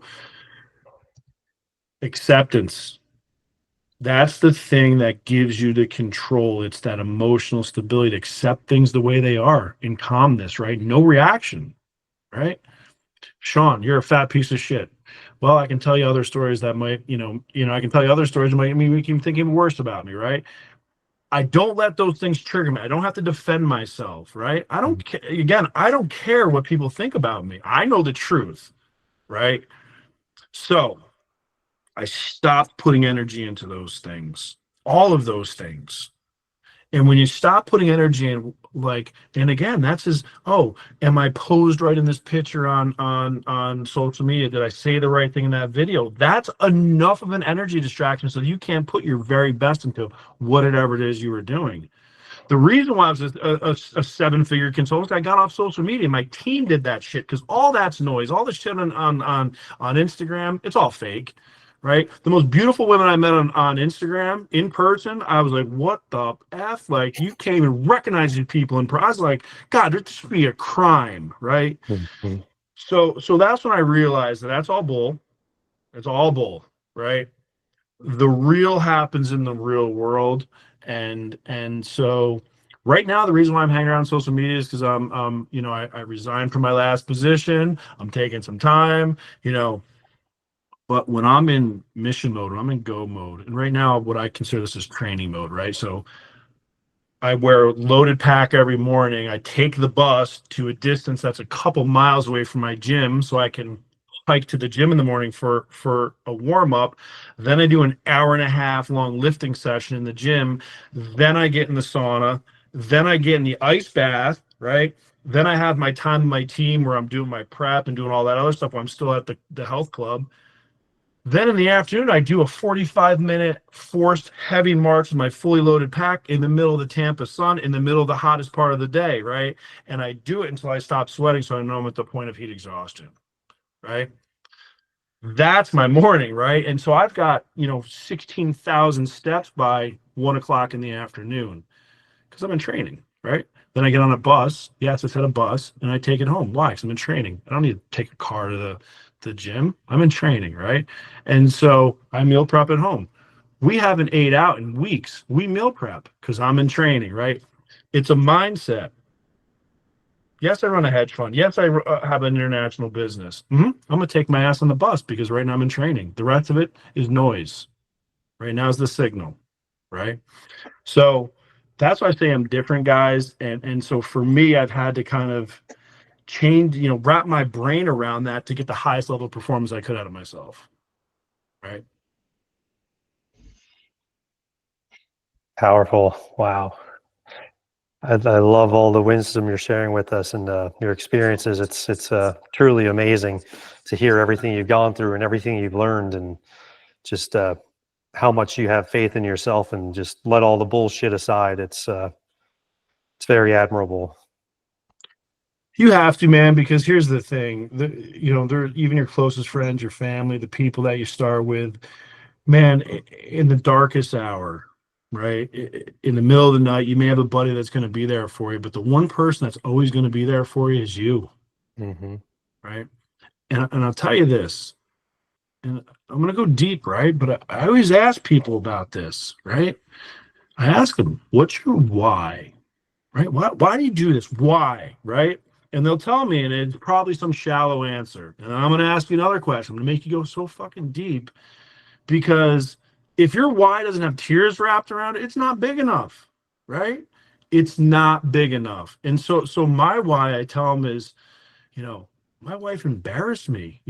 acceptance, that's the thing that gives you the control. It's that emotional stability to accept things the way they are in calmness, right? No reaction, right? Shawn, you're a fat piece of shit. Well, I can tell you other stories that might, I can tell you other stories that might make you think even worse about me, right? I don't let those things trigger me. I don't have to defend myself, right? I don't again, I don't care what people think about me. I know the truth, right? So I stopped putting energy into those things, all of those things. And when you stop putting energy in, like, and again, that's his, oh, am I posed right in this picture on social media? Did I say the right thing in that video? That's enough of an energy distraction so you can't put your very best into whatever it is you were doing. The reason why I was a seven-figure consultant, I got off social media. My team did that shit because all that's noise. All the shit on Instagram, it's all fake, right? The most beautiful women I met on Instagram in person, I was like, what the F? Like, you can't even recognize these people in person. I was like, God, there should be a crime, right? Mhm. So that's when I realized that that's all bull. It's all bull, right? The real happens in the real world, and so right now the reason why I'm hanging around social media is because I resigned from my last position. I'm taking some time, but when I'm in mission mode, when I'm in go mode, and right now what I consider this is training mode, right? So I wear a loaded pack every morning. I take the bus to a distance that's a couple miles away from my gym so I can hike to the gym in the morning for a warm up. Then I do an hour and a half long lifting session in the gym. Then I get in the sauna. Then I get in the ice bath, right? Then I have my time with my team where I'm doing my prep and doing all that other stuff while I'm still at the health club. Then in the afternoon, I do a 45-minute forced heavy march with my fully loaded pack in the middle of the Tampa sun, in the middle of the hottest part of the day, right? And I do it until I stop sweating so I know I'm at the point of heat exhaustion, right? That's my morning, right? And so I've got, 16,000 steps by 1 o'clock in the afternoon because I'm in training, right? Then I get on a bus. Yes, I said a bus, and I take it home. Why? Because I'm in training. I don't need to take a car to the gym. I'm in training, right? And so I meal prep at home. We haven't ate out in weeks. We meal prep because I'm in training, right? It's a mindset. Yes, I run a hedge fund. Yes, I have an international business. I'm going to take my ass on the bus because right now I'm in training. The rest of it is noise. Right now is the signal, right? So that's why I say I'm different, guys. And so for me, I've had to kind of change, wrap my brain around that to get the highest level of performance I could out of myself. Right. Powerful. Wow. I love all the wisdom you're sharing with us and your experiences. It's truly amazing to hear everything you've gone through and everything you've learned, and just how much you have faith in yourself and just let all the bullshit aside. It's very admirable. You have to, man, because here's the thing, they're even your closest friends, your family, the people that you start with, man, in the darkest hour, right? In the middle of the night, you may have a buddy that's going to be there for you, but the one person that's always going to be there for you is you. Mm-hmm. Right. And I'll tell you this, and I'm going to go deep, right? But I always ask people about this, right? I ask them, what's your why? Right? Why do you do this? Why? Right? And they'll tell me, and it's probably some shallow answer. And I'm going to ask you another question. I'm going to make you go so fucking deep, because if your why doesn't have tears wrapped around it, it's not big enough, right? It's not big enough. And so my why, I tell them, is, my wife embarrassed me,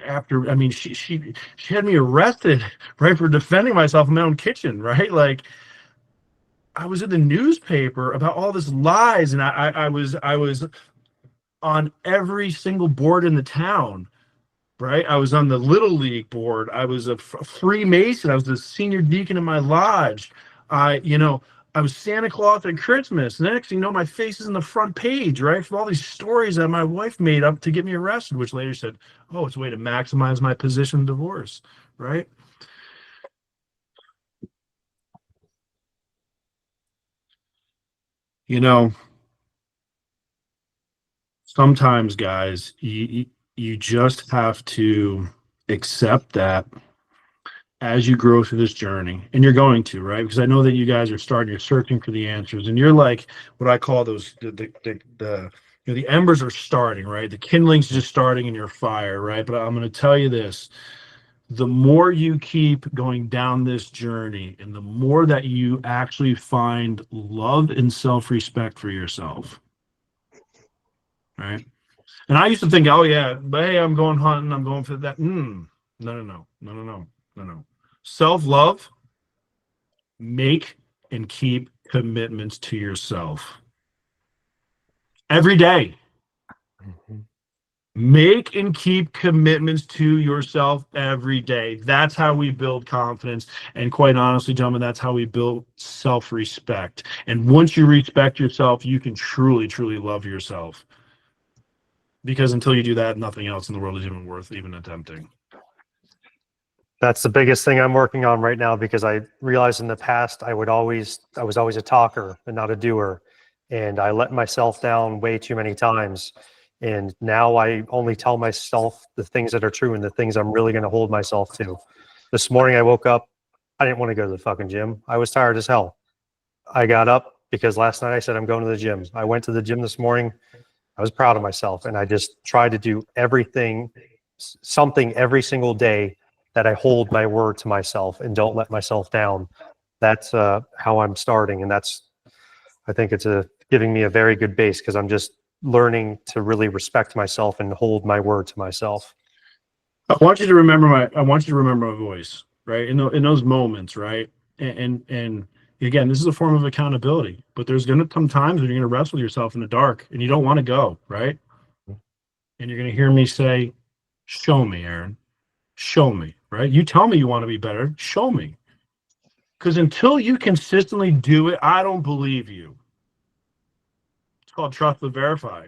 after, I mean, she had me arrested, right, for defending myself in my own kitchen, right? Like, I was in the newspaper about all this lies, and I was on every single board in the town, right? I was on the Little League board. I was a Freemason. I was the senior deacon in my lodge. I was Santa Claus at Christmas. Next thing you know, my face is in the front page, right? For all these stories that my wife made up to get me arrested, which later said, oh, it's a way to maximize my position in divorce, right? Sometimes, guys, you just have to accept that as you grow through this journey, and you're going to, right? Because I know that you guys are searching for the answers, and you're like what I call those the the embers are starting, right? The kindling's just starting in your fire, right? But I'm going to tell you this. The more you keep going down this journey and the more that you actually find love and self-respect for yourself, right? And I used to think, oh yeah, but hey, I'm going hunting, I'm going for that. No. Self-love, make and keep commitments to yourself every day. Make and keep commitments to yourself every day. That's how we build confidence. And quite honestly, gentlemen, that's how we build self-respect. And once you respect yourself, you can truly, truly love yourself. Because until you do that, nothing else in the world is even worth even attempting. That's the biggest thing I'm working on right now, because I realized in the past I was always a talker and not a doer. And I let myself down way too many times. And now I only tell myself the things that are true and the things I'm really going to hold myself to. This morning I woke up, I didn't want to go to the fucking gym. I was tired as hell. I got up because last night I said I'm going to the gym. I went to the gym this morning. I was proud of myself, and I just try to do something every single day that I hold my word to myself and don't let myself down. That's how I'm starting, and I think it's giving me a very good base, because I'm just learning to really respect myself and hold my word to myself. I want you to remember my voice, right? In those moments, right? And again, this is a form of accountability, but there's going to come times when you're going to wrestle yourself in the dark and you don't want to go, right? And you're going to hear me say, show me, Aaron, show me, right? You tell me you want to be better. Show me. Because until you consistently do it, I don't believe you. It's called trust but verify.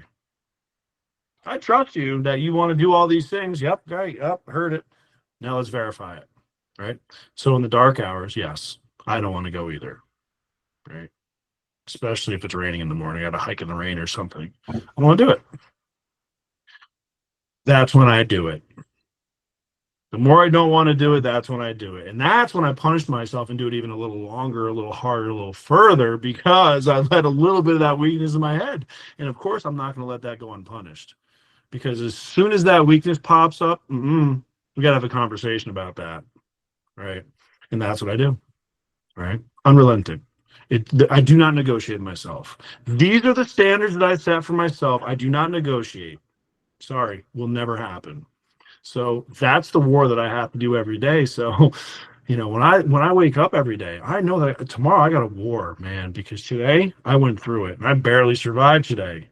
I trust you that you want to do all these things. Yep, great. Yep, heard it. Now let's verify it, right? So in the dark hours, yes, I don't want to go either, right? Especially if it's raining in the morning. I got to hike in the rain or something. I don't want to do it. That's when I do it. The more I don't want to do it, that's when I do it. And that's when I punish myself and do it even a little longer, a little harder, a little further, because I let a little bit of that weakness in my head. And of course, I'm not going to let that go unpunished. Because as soon as that weakness pops up, we got to have a conversation about that, right? And that's what I do, right? Unrelenting. I do not negotiate myself. These are the standards that I set for myself. I do not negotiate. Sorry, will never happen. So that's the war that I have to do every day. So, when I wake up every day, I know that tomorrow I got a war, man, because today I went through it and I barely survived today.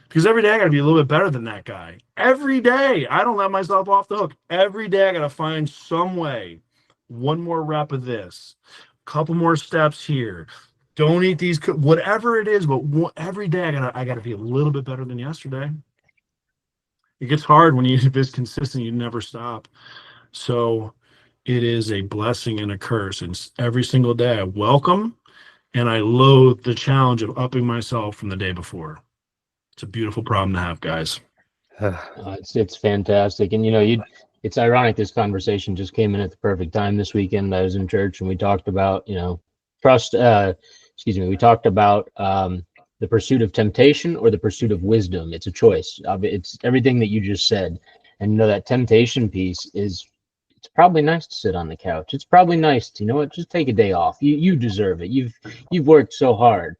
Because every day I got to be a little bit better than that guy. Every day. I don't let myself off the hook. Every day I got to find some way. One more rep of this. A couple more steps here. Don't eat these, whatever it is. But every day I got to be a little bit better than yesterday. It gets hard when you're this consistent. You never stop. So it is a blessing and a curse. And every single day I welcome and I loathe the challenge of upping myself from the day before. It's a beautiful problem to have, guys. It's fantastic. And it's ironic this conversation just came in at the perfect time this weekend. I was in church and we talked about trust, we talked about the pursuit of temptation or the pursuit of wisdom. It's a choice. It's everything that you just said. And that temptation piece it's probably nice to sit on the couch. It's probably nice to just take a day off. You deserve it. You've worked so hard.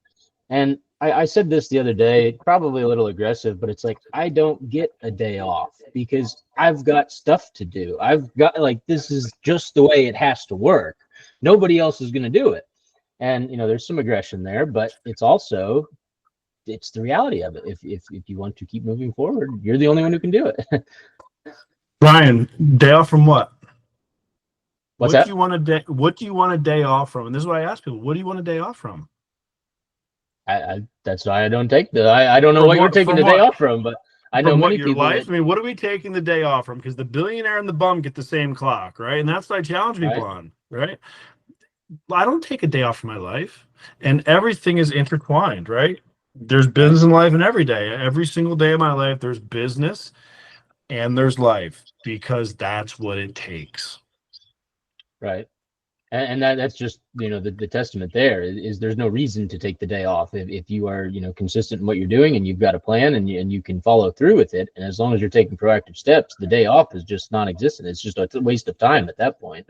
And I said this the other day, probably a little aggressive, but it's like, I don't get a day off because I've got stuff to do. I've got this is just the way it has to work. Nobody else is going to do it. And, there's some aggression there, but it's the reality of it. If you want to keep moving forward, you're the only one who can do it. Brian, day off from what? What's that? What do you want a day off from? And this is what I ask people. What do you want a day off from? That's why I don't take I don't know what you're taking the day off from, but I know many people. I mean, what are we taking the day off from? Because the billionaire and the bum get the same clock, right? And that's what I challenge people on, right? I don't take a day off from my life, and everything is intertwined, right? There's business in life, and every day, every single day of my life, there's business and there's life, because that's what it takes. Right. And that's just, the testament there is there's no reason to take the day off if you are, consistent in what you're doing and you've got a plan and you can follow through with it. And as long as you're taking proactive steps, the day off is just non-existent. It's just a waste of time at that point.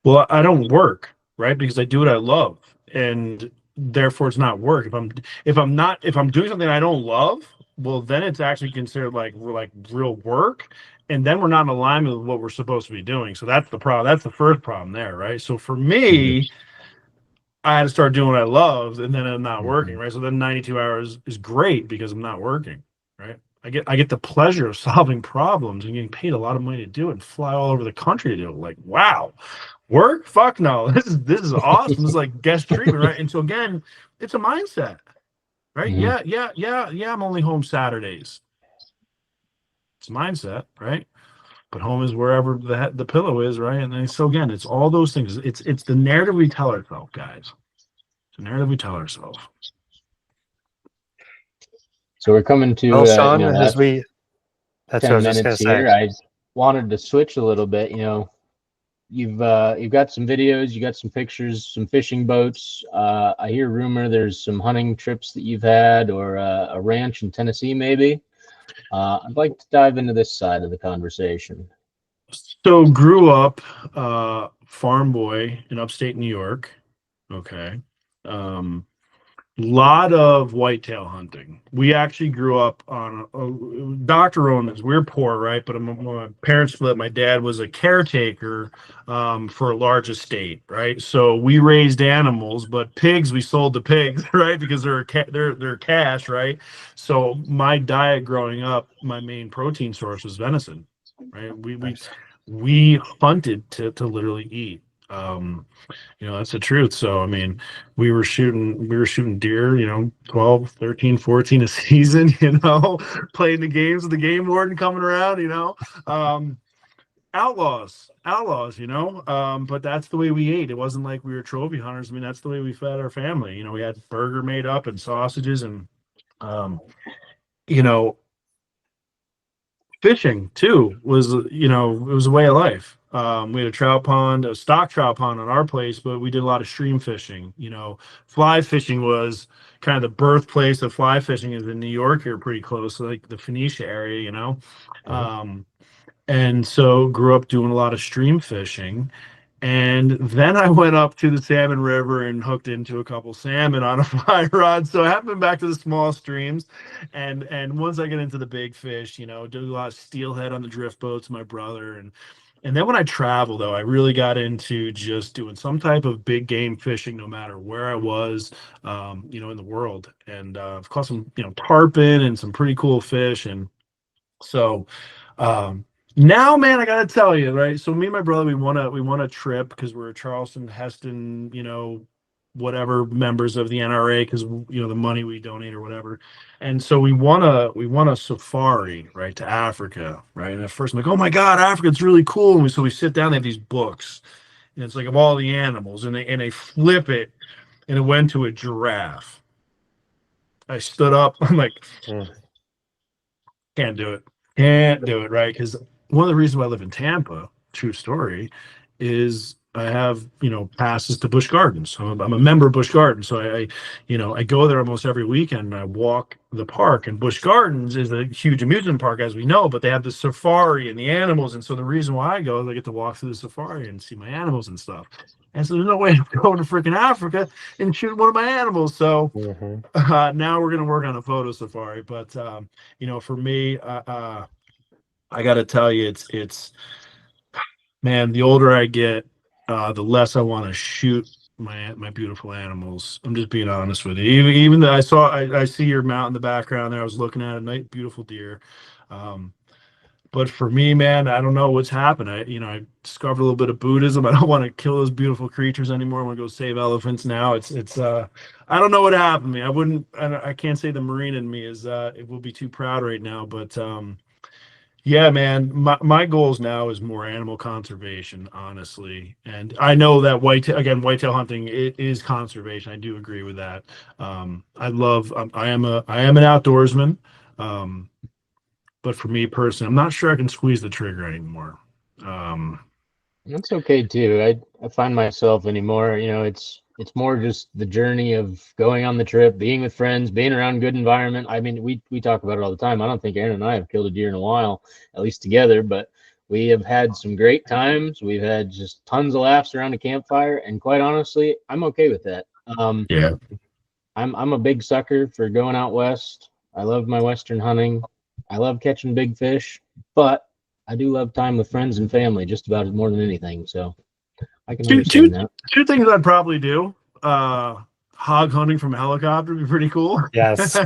Well, I don't work, right? Because I do what I love, and therefore it's not work. If I'm doing something I don't love, well, then it's actually considered like real work, and then we're not in alignment with what we're supposed to be doing. So that's the problem. That's the first problem there, right? So for me, I had to start doing what I loved, and then I'm not working, right? So then 92 hours is great because I'm not working, right? I get the pleasure of solving problems and getting paid a lot of money to do it and fly all over the country to do it. Like, wow, work? Fuck no. This is awesome. This is like guest treatment, right? And so again, it's a mindset, right? Mhm. Yeah. I'm only home Saturdays. It's a mindset, right? But home is wherever the pillow is, right? And then, so again, it's all those things. It's the narrative we tell ourselves, guys. It's the narrative we tell ourselves. So we're coming to Well, Shawn, the as last we, that's what I 10 was just going minutes to say. here. I wanted to switch a little bit. You've got some videos, you got some pictures, some fishing boats. I hear rumor there's some hunting trips that you've had, or a ranch in Tennessee, maybe. I'd like to dive into this side of the conversation. So grew up farm boy in upstate New York. Okay. Lot of whitetail hunting. We actually grew up on Dr. Romans. We're poor, right? But my parents split. My dad was a caretaker for a large estate, right? So we raised animals, but pigs we sold the pigs, right? Because they're cash, right? So my diet growing up, my main protein source was venison, right? We hunted to literally eat. That's the truth. So I mean, we were shooting deer, 12, 13, 14 a season, playing the games with the game warden coming around, um outlaws, but that's the way we ate. It wasn't like we were trophy hunters. I mean, that's the way we fed our family. We had burger made up and sausages, and you know fishing too was, it was a way of life. We had a trout pond, a stock trout pond on our place, but we did a lot of stream fishing. Fly fishing was kind of the birthplace of fly fishing is in New York here, pretty close, like the Phoenicia area, um, and so grew up doing a lot of stream fishing. And then I went up to the salmon river and hooked into a couple salmon on a fly rod. So I haven't been back to the small streams. And once I get into the big fish, do a lot of steelhead on the drift boats, my brother. And then when I travel, though, I really got into just doing some type of big game fishing, no matter where I was, in the world. And I've caught some, tarpon and some pretty cool fish. And so, now, man, I gotta tell you, right? So me and my brother, we won a trip because we're Charleston, Heston, whatever members of the NRA, because the money we donate or whatever. And so we won a safari, right, to Africa, right? And at first I'm like, oh my God, Africa's really cool. And so we sit down, they have these books, and it's like of all the animals, and they flip it, and it went to a giraffe. I stood up, I'm like, can't do it. Can't do it, right? Because one of the reasons why I live in Tampa, true story, is I have, passes to Busch Gardens. So I'm a member of Busch Gardens. So I go there almost every weekend and I walk the park. And Busch Gardens is a huge amusement park, as we know, but they have the safari and the animals. And so the reason why I go is I get to walk through the safari and see my animals and stuff. And so there's no way I'm going to freaking Africa and shoot one of my animals. So now we're going to work on a photo safari. But, for me, I got to tell you, it's man, the older I get, the less I want to shoot my beautiful animals. I'm just being honest with you. Even though I see your mount in the background there, I was looking at a nice, beautiful deer. But for me, man, I don't know what's happened. I discovered a little bit of Buddhism. I don't want to kill those beautiful creatures anymore. I want to go save elephants now. It's I don't know what happened to me. I can't say the Marine in me is it will be too proud right now, but yeah, man, my goals now is more animal conservation, honestly. And I know that whitetail hunting, it is conservation. I do agree with that. I am an outdoorsman. But for me personally, I'm not sure I can squeeze the trigger anymore. That's okay too. I find myself anymore, it's more just the journey of going on the trip, being with friends, being around good environment. I mean, we talk about it all the time. I don't think Aaron and I have killed a deer in a while, at least together, but we have had some great times. We've had just tons of laughs around a campfire, and quite honestly, I'm okay with that. Yeah. I'm a big sucker for going out west. I love my western hunting. I love catching big fish, but I do love time with friends and family just about as more than anything. So I can Two, understand two, that. two things I'd probably do. Hog hunting from a helicopter would be pretty cool. Yes.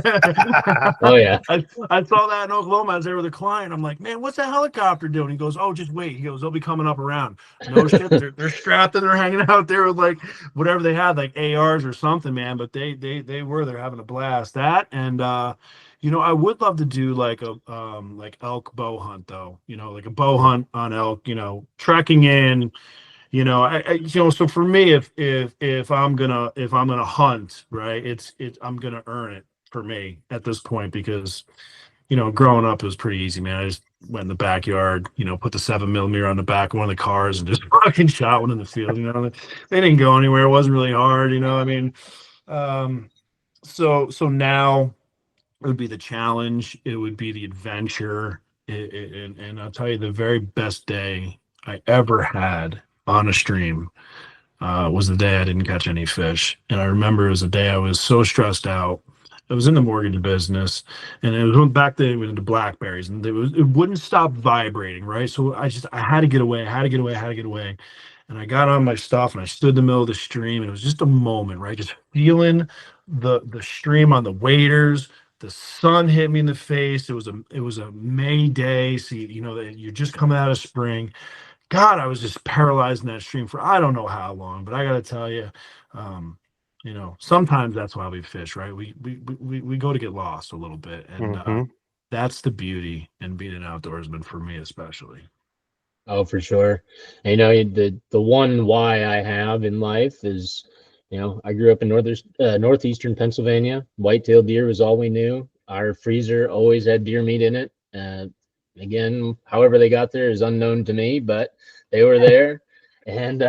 Oh yeah. I saw that in Oklahoma. I was there with a client. I'm like, man, what's that helicopter doing? He goes, oh, just wait. He goes, they'll be coming up around. No shit. They're strapped and they're hanging out there with like whatever they had, like ARs or something, man. But they're having a blast. That and I would love to do like a like elk bow hunt though. Like a bow hunt on elk. Trekking in. So for me, if I'm gonna hunt, right, it's I'm gonna earn it for me at this point because growing up it was pretty easy, man. I just went in the backyard, put the 7mm on the back of one of the cars and just fucking shot one in the field. They didn't go anywhere. It wasn't really hard. I mean, so now it would be the challenge. It would be the adventure. And I'll tell you, the very best day I ever had on a stream was the day I didn't catch any fish. And I remember it was a day I was so stressed out. I was in the mortgage business, and it was back then it was into blackberries, and it wouldn't stop vibrating, right? So I had to get away. I had to get away. I had to get away. And I got on my stuff and I stood in the middle of the stream, and it was just a moment, right? Just feeling the stream on the waders. The sun hit me in the face. It was a May day, so you're just coming out of spring. God, I was just paralyzed in that stream for I don't know how long, but I got to tell you, sometimes that's why we fish, right? We go to get lost a little bit, and that's the beauty in being an outdoorsman for me, especially. Oh, for sure. And, the one why I have in life is, I grew up in northeastern Pennsylvania. White-tailed deer was all we knew. Our freezer always had deer meat in it. Again, however they got there is unknown to me, but they were there. And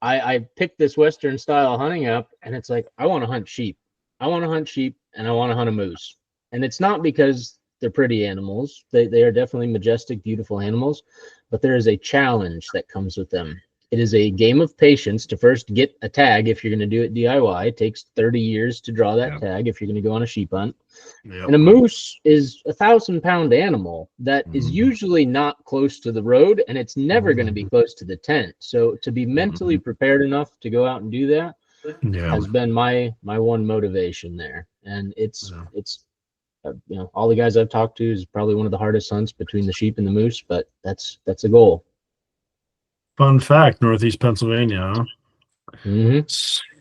I picked this Western style hunting up, and it's like, I want to hunt sheep. I want to hunt sheep, and I want to hunt a moose. And it's not because they're pretty animals. They are definitely majestic, beautiful animals, but there is a challenge that comes with them. It is a game of patience to first get a tag if you're going to do it DIY. It takes 30 years to draw that tag if you're going to go on a sheep hunt. Yep. And a moose is 1,000-pound animal that is usually not close to the road, and it's never going to be close to the tent. So to be mentally prepared enough to go out and do that has been my one motivation there. And it's all the guys I've talked to is probably one of the hardest hunts between the sheep and the moose, but that's a goal. Fun fact, Northeast Pennsylvania. Mm-hmm.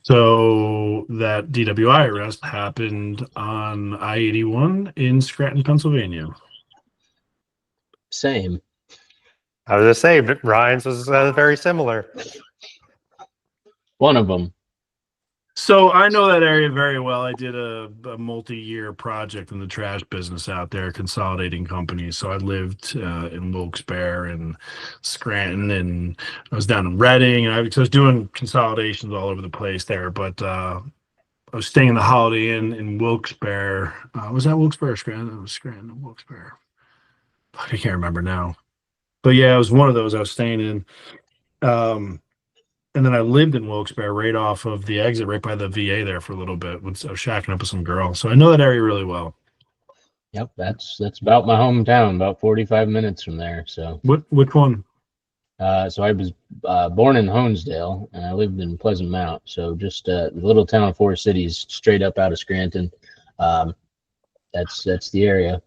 So that DWI arrest happened on I-81 in Scranton, Pennsylvania. Same. I was just saying, Ryan's was very similar. One of them. So I know that area very well. I did a multi-year project in the trash business out there, consolidating companies. So I lived in Wilkes-Barre and Scranton, and I was down in Reading, and I was doing consolidations all over the place there. But I was staying in the Holiday Inn in Wilkes-Barre. Was that Wilkes-Barre or Scranton? It was Scranton, Wilkes-Barre. I can't remember now. But yeah, it was one of those I was staying in. And then I lived in Wilkes-Barre right off of the exit, right by the VA there for a little bit. I was shacking up with some girl. So I know that area really well. Yep, that's about my hometown, about 45 minutes from there. So which one? So I was born in Honesdale, and I lived in Pleasant Mount. So just the little town of Forest Cities, straight up out of Scranton. That's the area.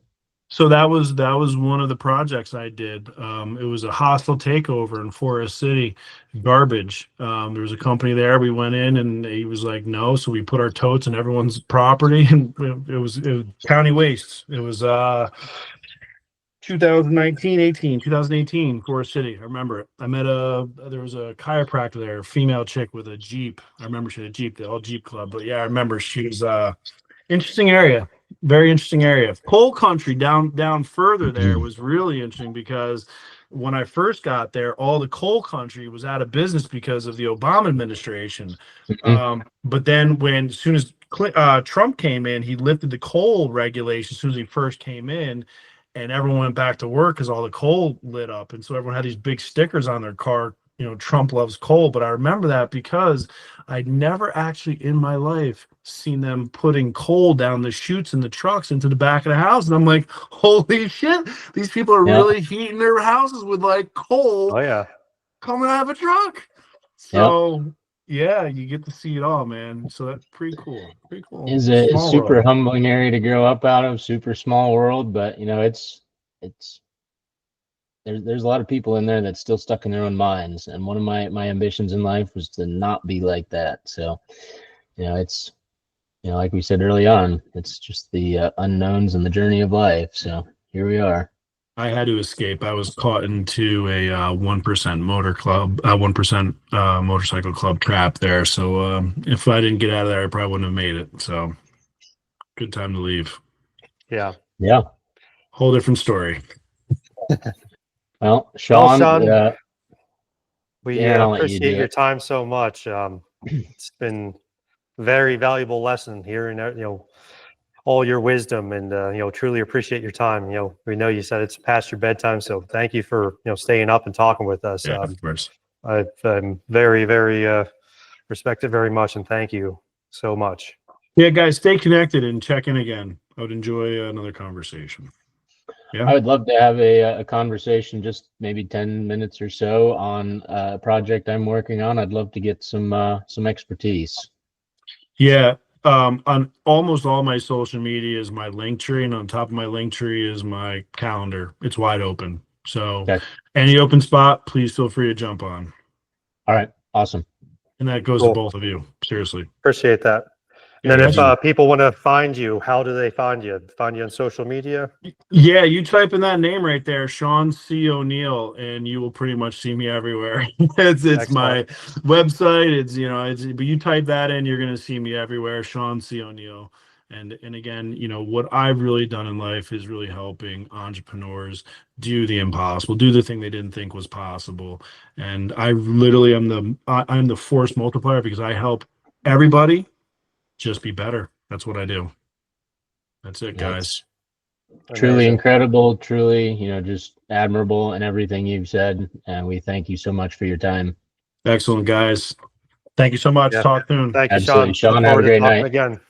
So that was one of the projects I did. It was a hostile takeover in Forest City, garbage. There was a company there. We went in, and he was like, "No." So we put our totes in everyone's property, and it was county waste. It was 2018, Forest City. I remember it. I met there was a chiropractor there, a female chick with a Jeep. I remember she had a Jeep, the all Jeep club. But yeah, I remember she was interesting area. Very interesting area. Coal country down further there was really interesting because when I first got there, all the coal country was out of business because of the Obama administration. But then as soon as Trump came in, he lifted the coal regulations as soon as he first came in, and everyone went back to work because all the coal lit up. And so everyone had these big stickers on their car, Trump loves coal. But I remember that because I'd never actually in my life seen them putting coal down the chutes in the trucks into the back of the house. And I'm like, holy shit, these people are really heating their houses with like coal. Oh yeah, coming out of a truck. So yeah, you get to see it all, man. So that's pretty cool. Pretty cool. It's a Small super world. humbling area to grow up out of, super small world, but it's there's a lot of people in there that's still stuck in their own minds. And one of my ambitions in life was to not be like that. So, it's like we said early on, it's just the unknowns and the journey of life. So here we are. I had to escape. I was caught into a 1% motor club, 1% motorcycle club trap there. So if I didn't get out of there, I probably wouldn't have made it. So good time to leave. Yeah. Whole different story. Well, Shawn, we I'll let you appreciate do your it. time so much. It's been very valuable lesson hearing all your wisdom, and truly appreciate your time. We know you said it's past your bedtime, so thank you for staying up and talking with us. Yeah, of course. I'm very, very respect it very much, and thank you so much. Yeah, guys, stay connected and check in again. I would enjoy another conversation. Yeah, I would love to have a conversation, just maybe 10 minutes or so, on a project I'm working on. I'd love to get some expertise. Yeah. On almost all my social media is my link tree, and on top of my link tree is my calendar. It's wide open. So any open spot, please feel free to jump on. All right. Awesome. And that goes to both of you. Seriously. Appreciate that. And then if people want to find you, how do they find you? Find you on social media? Yeah, you type in that name right there, Shawn C. O'Neill, and you will pretty much see me everywhere. It's my website. But you type that in, you're gonna see me everywhere, Shawn C. O'Neill. And again, what I've really done in life is really helping entrepreneurs do the impossible, do the thing they didn't think was possible. And I literally am I'm the force multiplier because I help everybody just be better. That's what I do. That's it, guys. Truly incredible, truly, just admirable in everything you've said. And we thank you so much for your time. Excellent, guys. Thank you so much. Talk soon. Thank you, Absolutely. Shawn. Shawn, have a great night. Again.